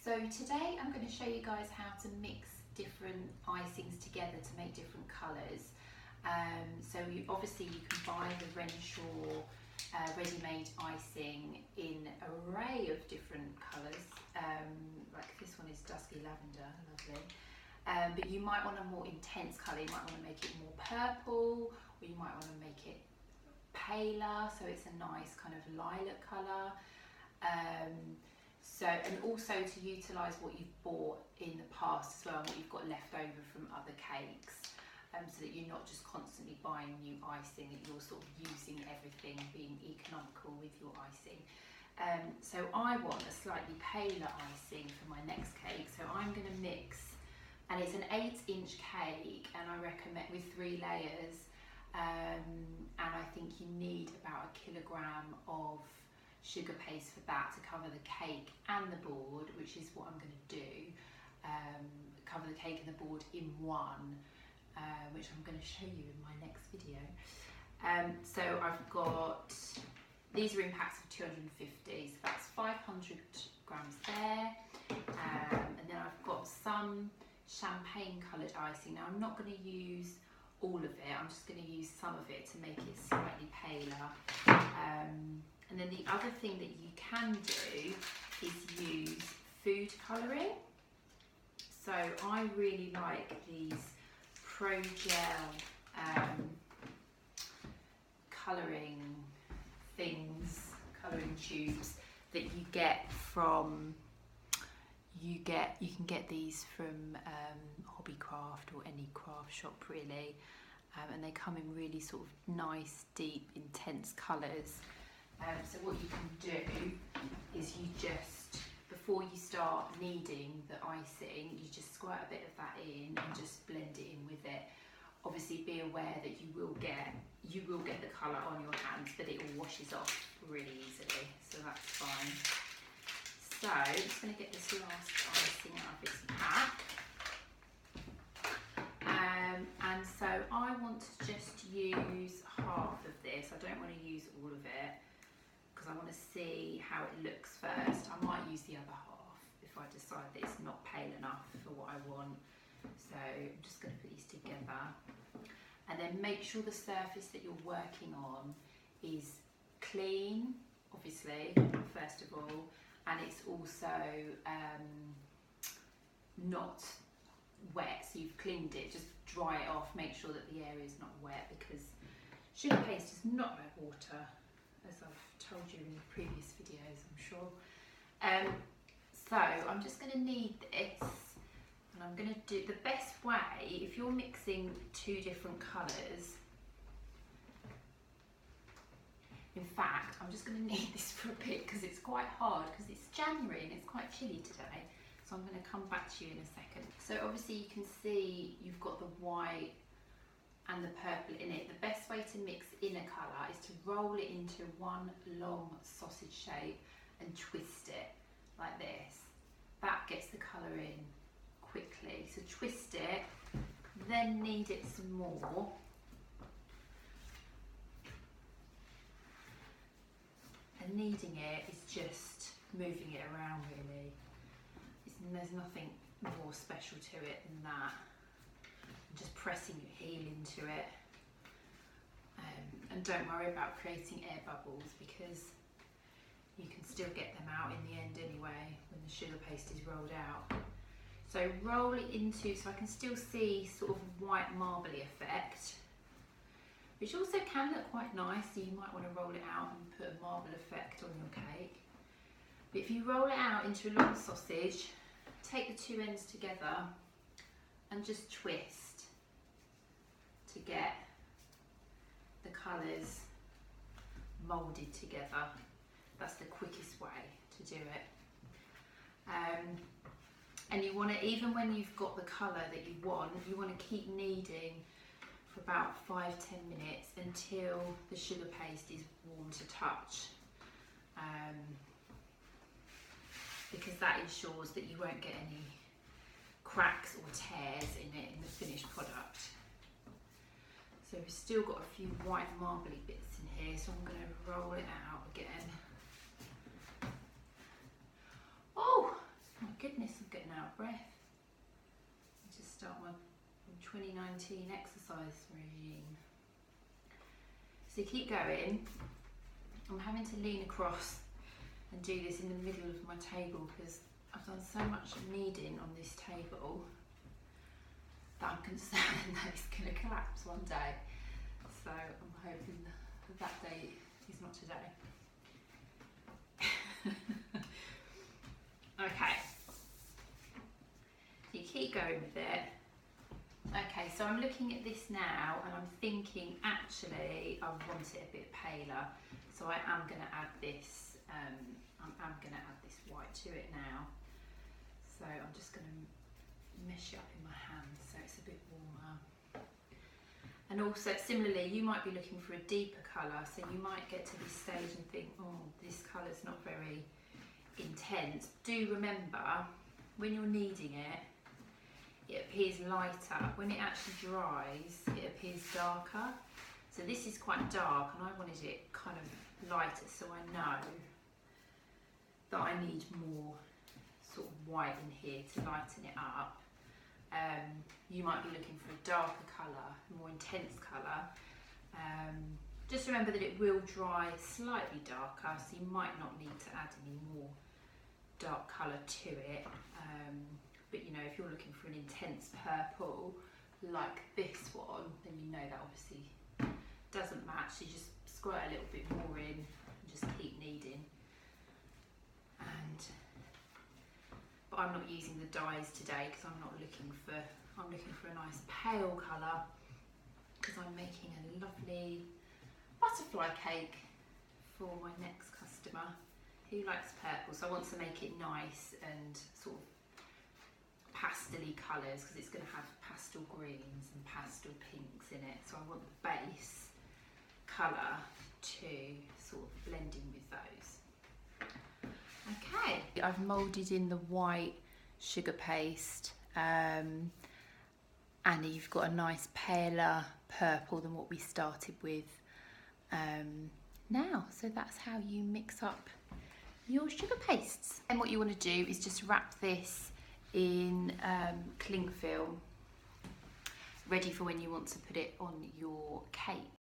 So today I'm going to show you guys how to mix different icings together to make different colours. Obviously you can buy the Renshaw ready-made icing in an array of different colours. Like this one is dusky lavender, lovely. But you might want a more intense colour. You might want to make it more purple, or you might want to make it paler, so it's a nice kind of lilac colour. And also to utilise what you've bought in the past as well, and what you've got left over from other cakes, so that you're not just constantly buying new icing, that you're sort of using everything, being economical with your icing. So I want a slightly paler icing for my next cake, so I'm going to mix, and it's an 8-inch cake, and I recommend with 3 layers, and I think you need about 1 kilogram of sugar paste for that to cover the cake and the board, which is what I'm going to do. Cover the cake and the board in one, which I'm going to show you in my next video. So I've got, these are in packs of 250, so that's 500 grams there. And then I've got some champagne coloured icing. Now I'm not going to use all of it, I'm just going to use some of it to make it slightly paler. And then the other thing that you can do is use food colouring. So I really like these Pro Gel colouring things, colouring tubes that you get from, you can get these from Hobbycraft or any craft shop really, and they come in really sort of nice, deep, intense colours. So what you can do is you just, before you start kneading the icing, you just squirt a bit of that in and just blend it in with it. Obviously be aware that you will get the colour on your hands, but it all washes off really easily, so that's fine. So I'm just going to get this last icing out of this pack. And so I want to just use half of this. I don't want to use all of it, because I want to see how it looks first. I might use the other half if I decide that it's not pale enough for what I want. So I'm just going to put these together, and then make sure the surface that you're working on is clean, obviously, first of all, and it's also not wet, so you've cleaned it, just dry it off, make sure that the area is not wet, because sugar paste is not like water, as I've told you in the previous videos, I'm sure. So I'm just going to knead this, and I'm going to do the best way, if you're mixing 2 different colours. In fact, I'm just going to knead this for a bit because it's quite hard, because it's January and it's quite chilly today. So I'm going to come back to you in a second. So obviously you can see you've got the white and the purple in it. The best way to mix in a colour is to roll it into one long sausage shape and twist it like this. That gets the colour in quickly. So twist it, then knead it some more. And kneading it is just moving it around really. There's nothing more special to it than that. Just pressing your heel into it, and don't worry about creating air bubbles, because you can still get them out in the end anyway when the sugar paste is rolled out. So roll it into, so I can still see sort of white marbly effect, which also can look quite nice, so you might want to roll it out and put a marble effect on your cake. But if you roll it out into a long sausage, take the 2 ends together and just twist to get the colours moulded together. That's the quickest way to do it. And you want to, even when you've got the colour that you want to keep kneading for about 5-10 minutes until the sugar paste is warm to touch. Because that ensures that you won't get any cracks or tears in it in the finished product. So we've still got a few white marbly bits in here, so I'm going to roll it out again. Oh my goodness. goodness, I'm getting out of breath. I just start my 2019 exercise regime. So keep going. I'm having to lean across and do this in the middle of my table because I've done so much kneading on this table that I'm concerned that it's going to collapse one day. So I'm hoping that day is not today. Okay, so you keep going with it. Okay, so I'm looking at this now and I'm thinking actually I want it a bit paler, so I am going to add this. I'm going to add this white to it now. So I'm just going to mesh it up in my hands so it's a bit warmer. And also similarly, you might be looking for a deeper colour, so you might get to this stage and think, oh, this colour's not very intense. Do remember, when you're kneading it, it appears lighter. When it actually dries, it appears darker. So this is quite dark and I wanted it kind of lighter, so I know that I need more sort of white in here to lighten it up. You might be looking for a darker colour, more intense colour. Just remember that it will dry slightly darker, so you might not need to add any more dark colour to it. But you know, if you're looking for an intense purple like this one, then you know that obviously doesn't match. So you just squirt a little bit more in and just keep kneading. But I'm not using the dyes today because I'm looking for a nice pale colour, because I'm making a lovely butterfly cake for my next customer who likes purple. So I want to make it nice and sort of pastel-y colours, because it's going to have pastel greens and pastel pinks in it. So I want the base colour to sort of blend in with those. Okay, I've moulded in the white sugar paste, and you've got a nice paler purple than what we started with now. So that's how you mix up your sugar pastes. And what you want to do is just wrap this in cling film, ready for when you want to put it on your cake.